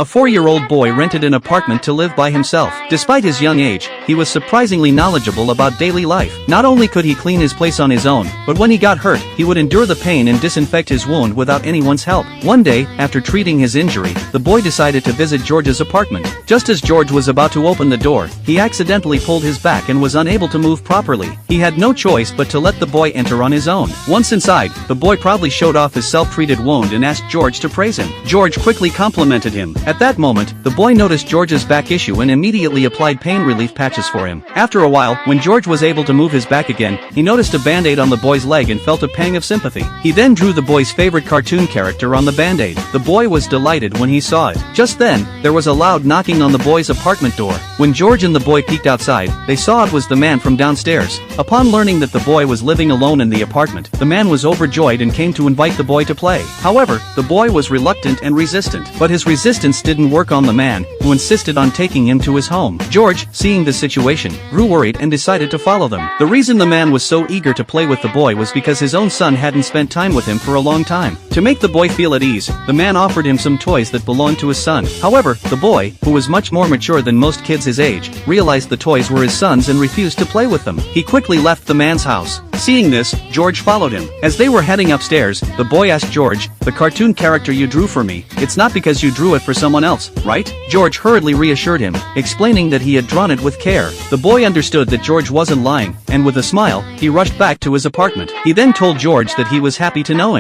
A 4-year-old boy rented an apartment to live by himself. Despite his young age, he was surprisingly knowledgeable about daily life. Not only could he clean his place on his own, but when he got hurt, he would endure the pain and disinfect his wound without anyone's help. One day, after treating his injury, the boy decided to visit George's apartment. Just as George was about to open the door, he accidentally pulled his back and was unable to move properly. He had no choice but to let the boy enter on his own. Once inside, the boy proudly showed off his self-treated wound and asked George to praise him. George quickly complimented him. At that moment, the boy noticed George's back issue and immediately applied pain relief patches for him. After a while, when George was able to move his back again, he noticed a band-aid on the boy's leg and felt a pang of sympathy. He then drew the boy's favorite cartoon character on the band-aid. The boy was delighted when he saw it. Just then, there was a loud knocking on the boy's apartment door. When George and the boy peeked outside, they saw it was the man from downstairs. Upon learning that the boy was living alone in the apartment, the man was overjoyed and came to invite the boy to play. However, the boy was reluctant and resistant. But his resistance didn't work on the man, who insisted on taking him to his home. George, seeing the situation, grew worried and decided to follow them. The reason the man was so eager to play with the boy was because his own son hadn't spent time with him for a long time. To make the boy feel at ease, the man offered him some toys that belonged to his son. However, the boy, who was much more mature than most kids his age, realized the toys were his son's and refused to play with them. He quickly left the man's house. Seeing this, George followed him. As they were heading upstairs, the boy asked George, "The cartoon character you drew for me, it's not because you drew it for someone else, right?" George hurriedly reassured him, explaining that he had drawn it with care. The boy understood that George wasn't lying, and with a smile, he rushed back to his apartment. He then told George that he was happy to know him.